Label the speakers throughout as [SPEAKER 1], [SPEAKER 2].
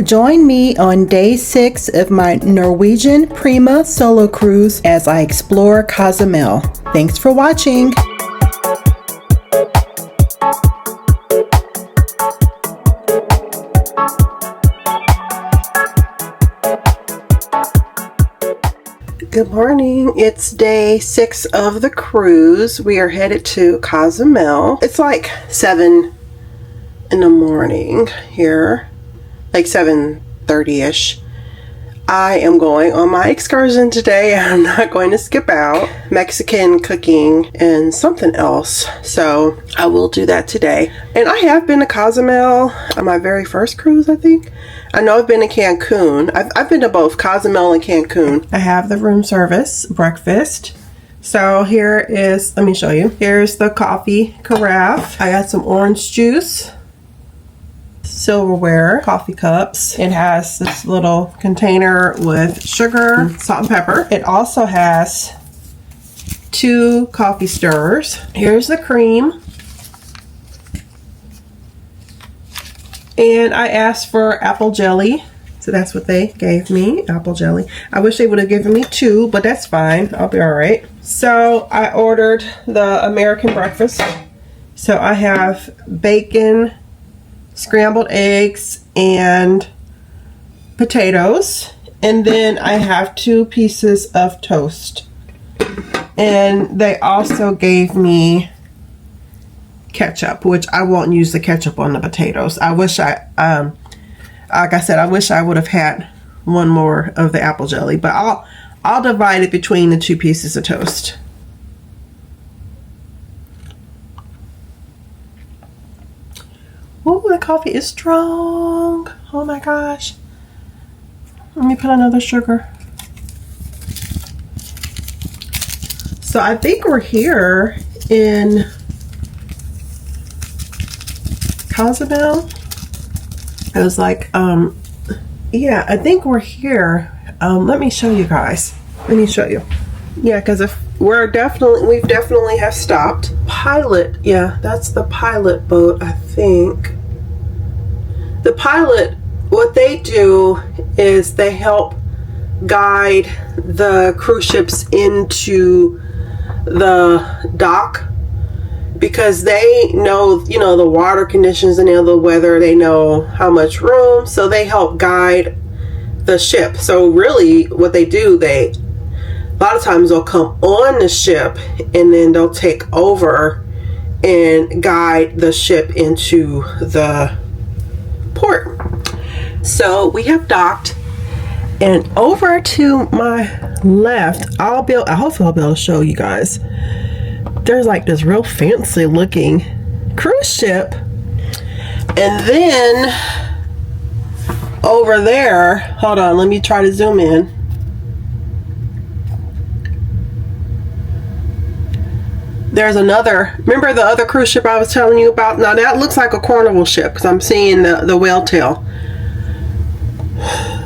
[SPEAKER 1] Join me on day 6 of my Norwegian Prima solo cruise as I explore Cozumel. Thanks for watching. Good morning. It's day 6 of the cruise. We are headed to Cozumel. It's like 7 in the morning here. Like 7:30ish. I am going on my excursion today. I'm not going to skip out. Mexican cooking and something else. So I will do that today. And I have been to Cozumel on my very first cruise, I think. I know I've been to Cancun. I've been to both Cozumel and Cancun. I have the room service breakfast. So here is, let me show you. Here's the coffee carafe. I got some orange juice. Silverware coffee cups. It has this little container with sugar, salt and pepper. It also has 2 coffee stirrers. Here's the cream. And I asked for apple jelly. So that's what they gave me, apple jelly. I wish they would have given me 2, but that's fine. I'll be all right. So I ordered the American breakfast. So I have bacon, scrambled eggs, and potatoes, and then I have 2 pieces of toast. And they also gave me ketchup, which I won't use the ketchup on the potatoes. I wish like I said, I wish I would have had 1 more of the apple jelly, but I'll divide it between the 2 pieces of toast. Oh, the coffee is strong. Oh my gosh. Let me put another sugar. So I think we're here in Cozumel. I was like, yeah, I think we're here. Let me show you guys. Let me show you. Yeah, because if we've definitely have stopped. Pilot, yeah, that's the pilot boat, I think. The pilot, what they do is they help guide the cruise ships into the dock because they know, the water conditions, they know the weather, they know how much room, so they help guide the ship. So really what they do, a lot of times they'll come on the ship and then they'll take over and guide the ship into the port. So we have docked, and over to my left, hopefully I'll be able to show you guys. There's like this real fancy looking cruise ship, and then over there, hold on, let me try to zoom in. There's another, remember the other cruise ship I was telling you about? Now that looks like a Carnival ship because I'm seeing the whale tail.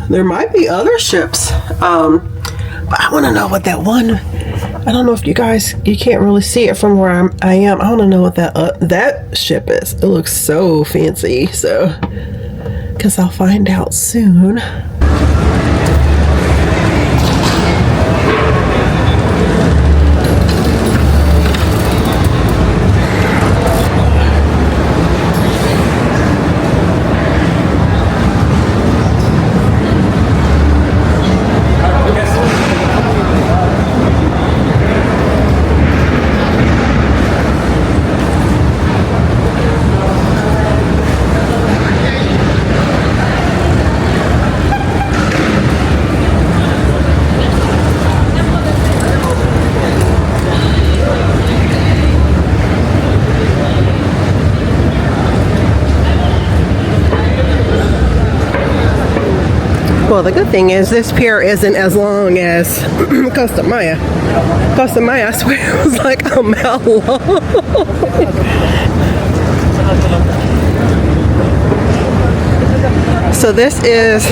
[SPEAKER 1] There might be other ships, but I want to know what that one, I don't know if you can't really see it from where I am. I want to know what that ship is. It looks so fancy, so, because I'll find out soon. Well, the good thing is this pier isn't as long as Costa Maya. Costa Maya, I swear, it was like a mile long. So this is,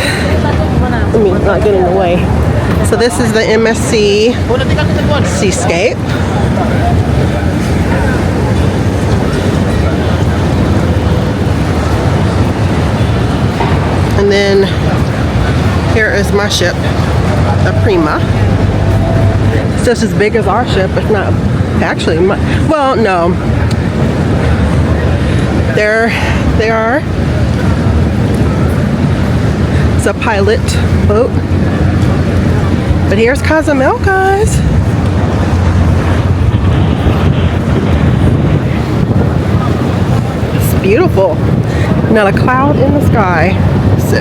[SPEAKER 1] let me not get in the way. So this is the MSC Seascape. And then here is my ship, the Prima. It's just as big as our ship, if not actually. Well, no. There they are. It's a pilot boat. But here's Cozumel, guys. It's beautiful. Not a cloud in the sky. So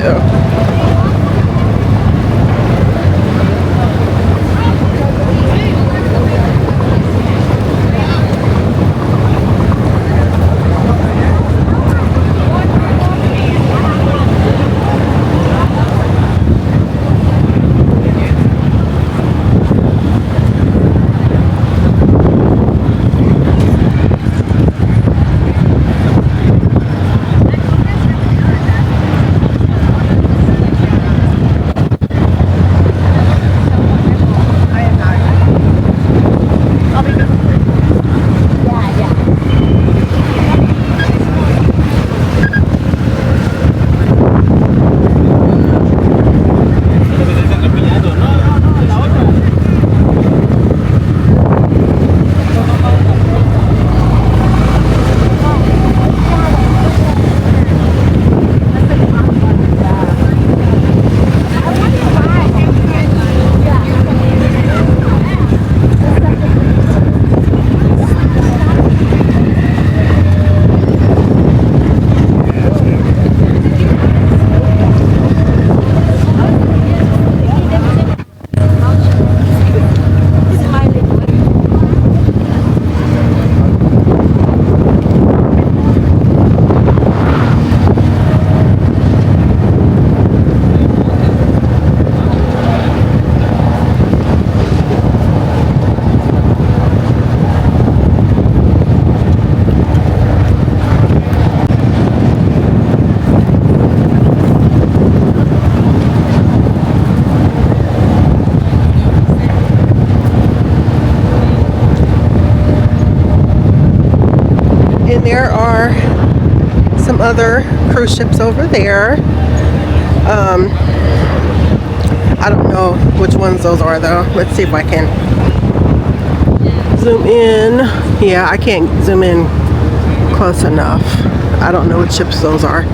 [SPEAKER 1] there are some other cruise ships over there. I don't know which ones those are though. Let's see if I can zoom in. Yeah, I can't zoom in close enough. I don't know what ships those are.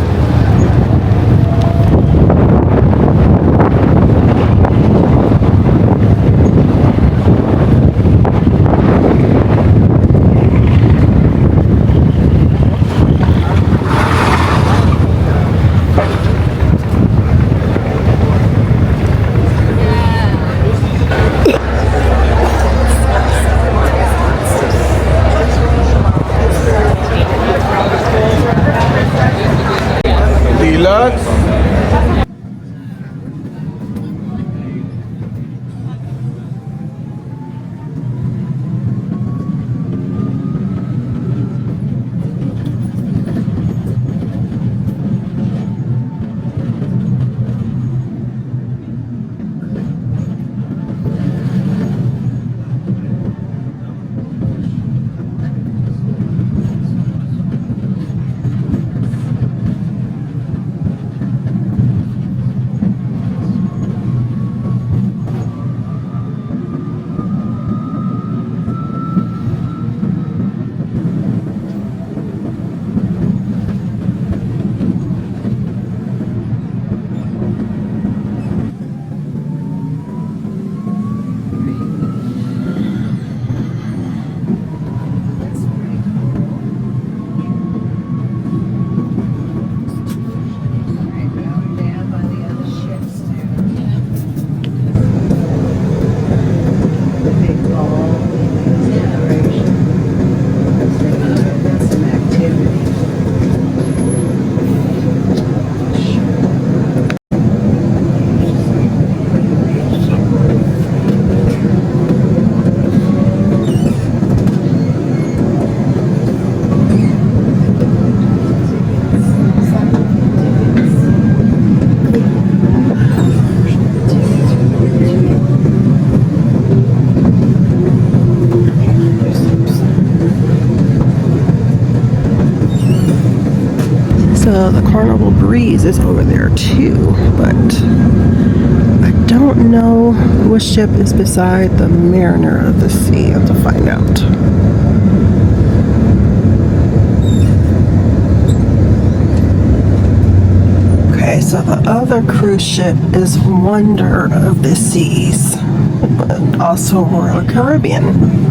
[SPEAKER 1] breeze is over there too, but I don't know what ship is beside the Mariner of the Sea. I have to find out. Okay, so the other cruise ship is Wonder of the Seas, but also Royal Caribbean.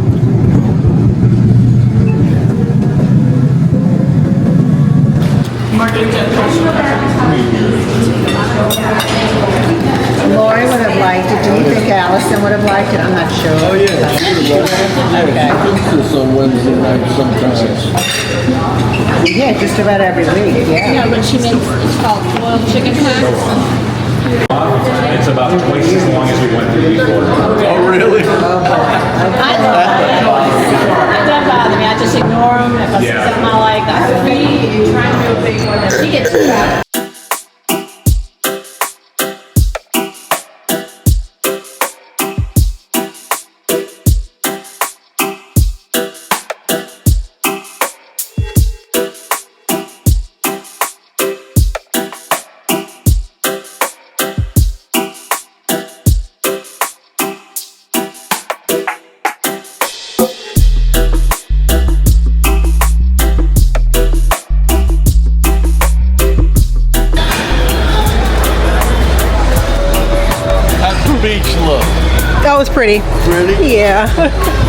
[SPEAKER 2] Lori would have liked it. Do you think Allison would have liked it? I'm not sure.
[SPEAKER 3] Oh yeah, she cooks this on Wednesday night sometimes.
[SPEAKER 2] Yeah, just about every week. Yeah.
[SPEAKER 4] Yeah, but she makes, it's called boiled chicken hacks.
[SPEAKER 5] It's about twice as long as we went through before.
[SPEAKER 3] Oh really?
[SPEAKER 4] I love it. It doesn't bother me. I just ignore them. If I see something I like, I can She gets it.
[SPEAKER 3] How's the beach look?
[SPEAKER 1] That was pretty.
[SPEAKER 3] Pretty?
[SPEAKER 1] Yeah.